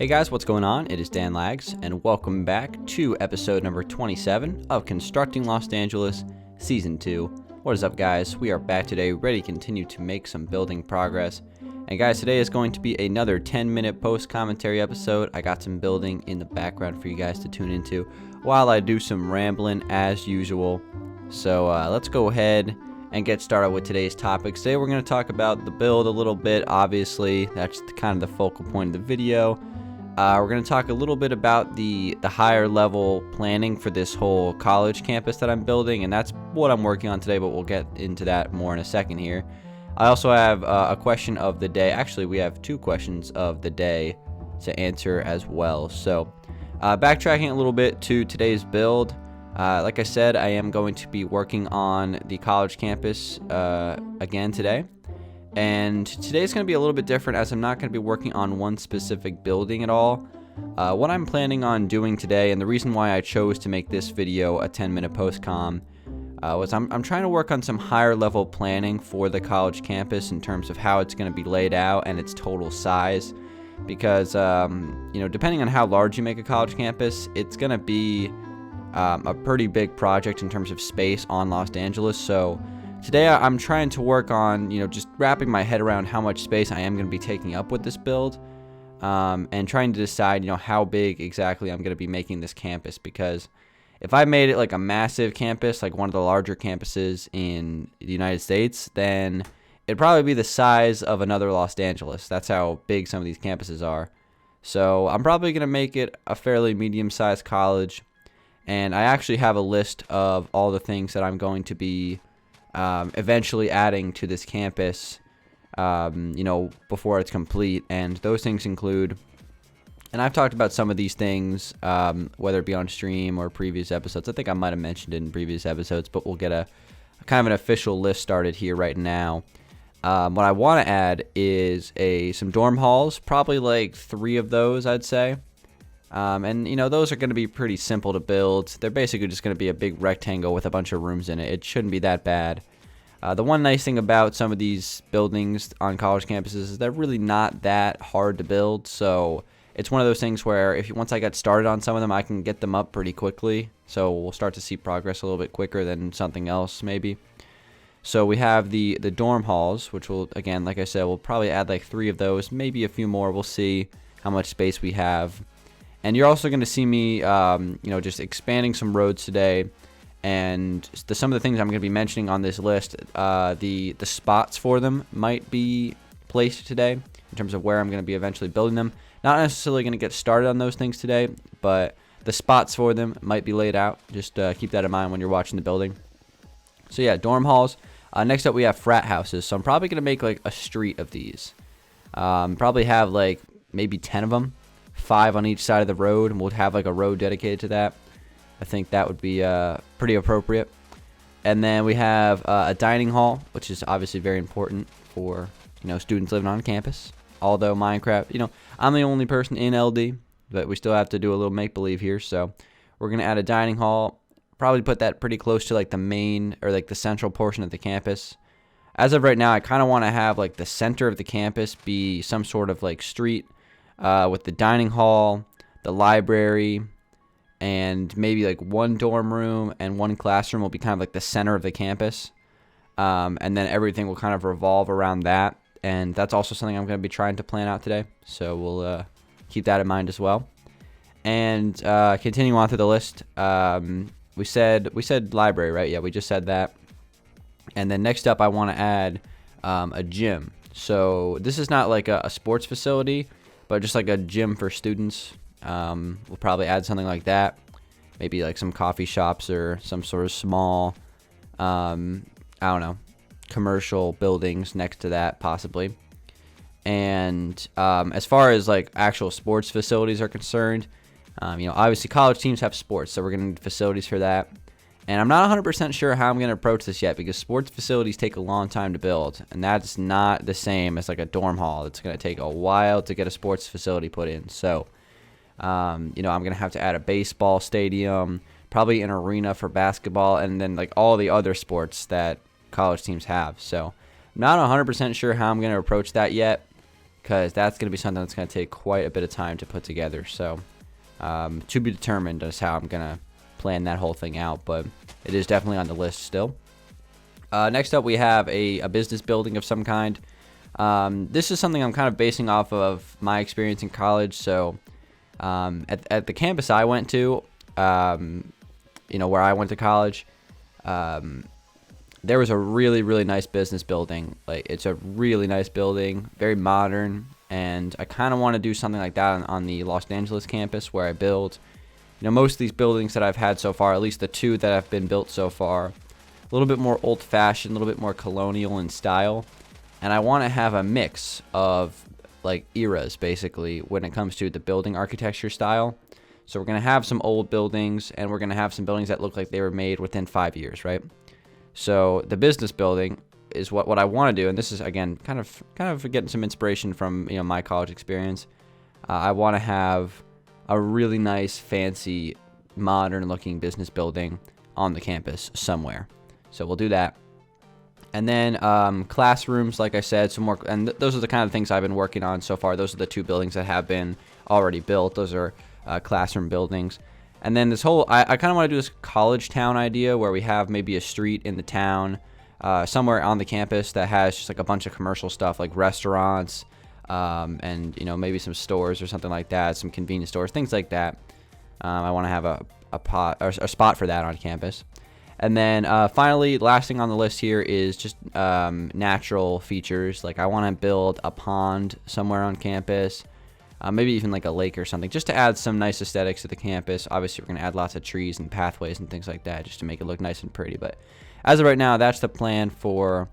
Hey guys, what's going on? It is Dan Lags, and welcome back to episode number 27 of Constructing Los Dangeles Season 2. What is up, guys? We are back today, ready to continue to make some building progress. And guys, today is going to be another 10-minute post-commentary episode. I got some building in the background for you guys to tune into while I do some rambling as usual. So let's go ahead and get started with today's topics. Today we're going to talk about the build a little bit. Obviously, that's kind of the focal point of the video. We're going to talk a little bit about the higher level planning for this whole college campus that I'm building, and that's what I'm working on today, but we'll get into that more in a second here. I also have a question of the day. Actually, we have two questions of the day to answer as well. So backtracking a little bit to today's build, like I said, I am going to be working on the college campus again today. And today's going to be a little bit different, as I'm not going to be working on one specific building at all. What I'm planning on doing today, and the reason why I chose to make this video a 10-minute post-com, was I'm trying to work on some higher level planning for the college campus in terms of how it's going to be laid out and its total size. Because, depending on how large you make a college campus, it's going to be a pretty big project in terms of space on Los Angeles. So today I'm trying to work on, just wrapping my head around how much space I am going to be taking up with this build, and trying to decide, how big exactly I'm going to be making this campus. Because if I made it like a massive campus, like one of the larger campuses in the United States, then it'd probably be the size of another Los Angeles. That's how big some of these campuses are. So I'm probably going to make it a fairly medium-sized college, and I actually have a list of all the things that I'm going to be eventually adding to this campus, before it's complete. And those things include, and I've talked about some of these things, whether it be on stream or previous episodes. I think I might have mentioned it in previous episodes, but we'll get a kind of an official list started here right now. What I want to add is some dorm halls, probably like 3 of those, I'd say. And those are going to be pretty simple to build. They're basically just going to be a big rectangle with a bunch of rooms in it. It shouldn't be that bad. The one nice thing about some of these buildings on college campuses is they're really not that hard to build. So it's one of those things where once I get started on some of them, I can get them up pretty quickly. So we'll start to see progress a little bit quicker than something else maybe. So we have the dorm halls, which will, again, like I said, we'll probably add like 3 of those, maybe a few more. We'll see how much space we have. And you're also going to see me, just expanding some roads today. And some of the things I'm going to be mentioning on this list, the spots for them might be placed today in terms of where I'm going to be eventually building them. Not necessarily going to get started on those things today, but the spots for them might be laid out. Just keep that in mind when you're watching the building. So yeah, dorm halls. Next up, we have frat houses. So I'm probably going to make like a street of these. Probably have like maybe 10 of them. 5 on each side of the road, and we'll have like a road dedicated to that. I think that would be pretty appropriate. And then we have a dining hall, which is obviously very important for students living on campus. Although Minecraft, I'm the only person in LD, but we still have to do a little make-believe here. So we're gonna add a dining hall. Probably put that pretty close to like the main or like the central portion of the campus. As of right now, I kind of want to have like the center of the campus be some sort of like street. With the dining hall, the library, and maybe like 1 dorm room and 1 classroom will be kind of like the center of the campus. And then everything will kind of revolve around that. And that's also something I'm going to be trying to plan out today. So we'll keep that in mind as well. And continuing on through the list, we said library, right? Yeah, we just said that. And then next up, I want to add a gym. So this is not like a sports facility, but just like a gym for students. We'll probably add something like that. Maybe like some coffee shops or some sort of small, commercial buildings next to that possibly. And as far as like actual sports facilities are concerned, obviously college teams have sports, so we're going to need facilities for that. And I'm not 100% sure how I'm going to approach this yet, because sports facilities take a long time to build, and that's not the same as like a dorm hall. It's going to take a while to get a sports facility put in. So, I'm going to have to add a baseball stadium, probably an arena for basketball, and then like all the other sports that college teams have. So, I'm not 100% sure how I'm going to approach that yet. because that's going to be something that's going to take quite a bit of time to put together. So to be determined as how I'm going to plan that whole thing out, but it is definitely on the list still. Next up, we have a business building of some kind. This is something I'm kind of basing off of my experience in college. So at the campus I went to, where I went to college, there was a really, really nice business building. Like, it's a really nice building, very modern, and I kind of want to do something like that on the Los Angeles campus where I build. Most of these buildings that I've had so far, at least the two that have been built so far, a little bit more old-fashioned, a little bit more colonial in style, and I want to have a mix of like eras basically when it comes to the building architecture style. So we're going to have some old buildings, and we're going to have some buildings that look like they were made within 5 years, right? So the business building is what I want to do, and this is again kind of getting some inspiration from my college experience. I want to have a really nice, fancy, modern-looking business building on the campus somewhere. So we'll do that. And then classrooms, like I said, some more, and those are the kind of things I've been working on so far. Those are the two buildings that have been already built. Those are classroom buildings. And then this whole, I kind of want to do this college town idea where we have maybe a street in the town, somewhere on the campus that has just like a bunch of commercial stuff like restaurants, and maybe some stores or something like that, some convenience stores, things like that. I want to have a spot for that on campus. And then finally, last thing on the list here is just natural features. Like, I want to build a pond somewhere on campus, maybe even like a lake or something, just to add some nice aesthetics to the campus. Obviously, we're going to add lots of trees and pathways and things like that just to make it look nice and pretty. But as of right now, that's the plan for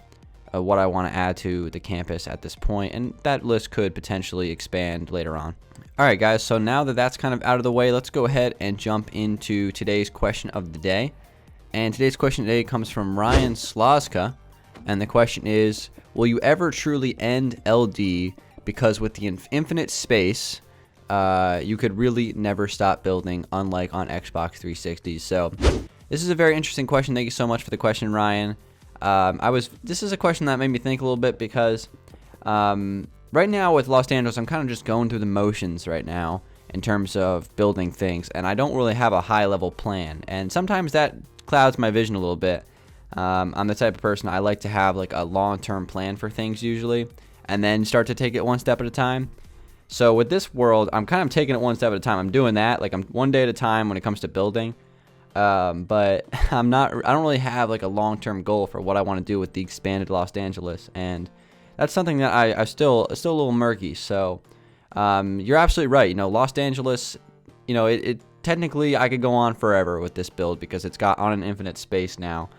what I want to add to the campus at this point, and that list could potentially expand later on. All right, guys, so now that that's kind of out of the way, let's go ahead and jump into today's question of the day. And today's question today comes from Ryan Slazka, and the question is, will you ever truly end LD, because with the infinite space, you could really never stop building, unlike on Xbox 360? So this is a very interesting question. Thank you so much for the question, Ryan. This is a question that made me think a little bit, because right now with Los Angeles, I'm kind of just going through the motions right now in terms of building things, and I don't really have a high-level plan, and sometimes that clouds my vision a little bit. I'm the type of person, I like to have like a long-term plan for things usually, and then start to take it one step at a time. So with this world, I'm kind of taking it one step at a time. I'm doing that, like I'm one day at a time when it comes to building. But I don't really have like a long-term goal for what I want to do with the expanded Los Angeles, and that's something that I still a little murky. So you're absolutely right. Los Angeles, it technically I could go on forever with this build because it's got on an infinite space now.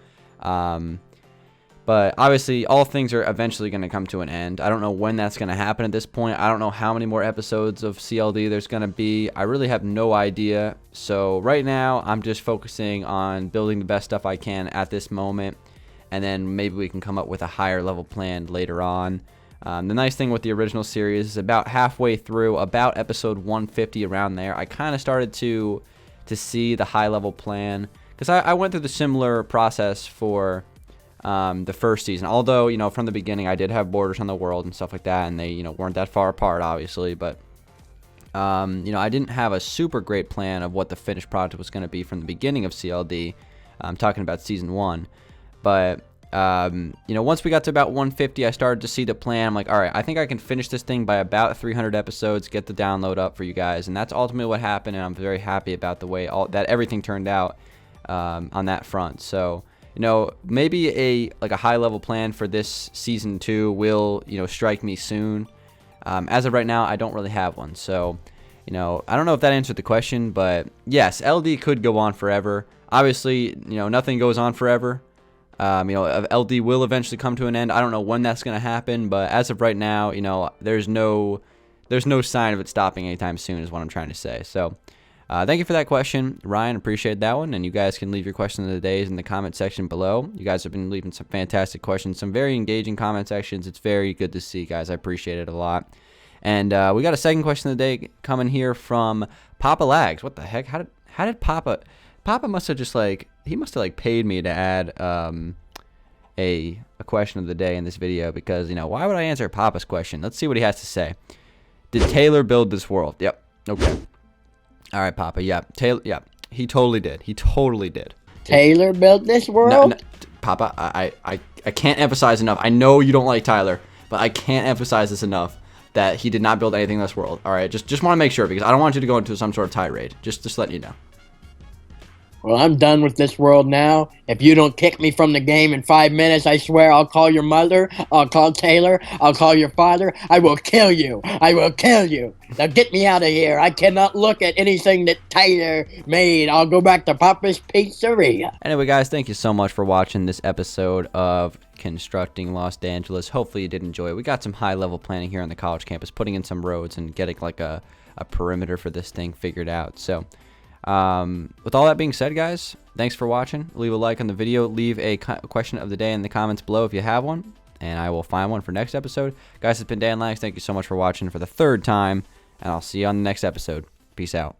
But obviously all things are eventually going to come to an end. I don't know when that's going to happen at this point. I don't know how many more episodes of CLD there's going to be. I really have no idea. So right now I'm just focusing on building the best stuff I can at this moment, and then maybe we can come up with a higher level plan later on. The nice thing with the original series is about halfway through, about episode 150, around there, I kind of started to see the high level plan, because I went through the similar process for the first season. Although, from the beginning I did have borders on the world and stuff like that, and they, weren't that far apart, obviously, but I didn't have a super great plan of what the finished product was going to be from the beginning of CLD. I'm talking about season 1, but once we got to about 150, I started to see the plan. I'm like, all right, I think I can finish this thing by about 300 episodes, get the download up for you guys, and that's ultimately what happened, and I'm very happy about the way that everything turned out on that front. So, maybe a high level plan for this season 2 will, strike me soon. As of right now, I don't really have one. So, I don't know if that answered the question, but yes, LD could go on forever. Obviously, nothing goes on forever. LD will eventually come to an end. I don't know when that's going to happen, but as of right now, there's no sign of it stopping anytime soon, is what I'm trying to say. So, thank you for that question, Ryan. Appreciate that one. And you guys can leave your question of the days in the comment section below. You guys have been leaving some fantastic questions, some very engaging comment sections. It's very good to see, guys. I appreciate it a lot. And we got a second question of the day coming here from Papa Lags. What the heck? How did Papa must have just he must have paid me to add a question of the day in this video because, you know, why would I answer Papa's question? Let's see what he has to say. Did Taylor build this world? Yep. Okay. All right, Papa. Yeah. Taylor. Yeah. He totally did. He totally did. Taylor built this world? No, Papa, I can't emphasize enough. I know you don't like Tyler, but I can't emphasize this enough that he did not build anything in this world. All right. Just want to make sure because I don't want you to go into some sort of tirade. Just letting you know. Well, I'm done with this world now. If you don't kick me from the game in 5 minutes, I swear I'll call your mother, I'll call Taylor, I'll call your father. I will kill you. I will kill you. Now get me out of here. I cannot look at anything that Taylor made. I'll go back to Papa's Pizzeria. Anyway, guys, thank you so much for watching this episode of Constructing Los Dangeles. Hopefully you did enjoy it. We got some high-level planning here on the college campus, putting in some roads and getting like a perimeter for this thing figured out. So with all that being said, guys, thanks for watching. Leave a like on the video. Leave a question of the day in the comments below if you have one, and I will find one for next episode. Guys, it's been Dangeles. Thank you so much for watching for the 3rd time, and I'll see you on the next episode. Peace out.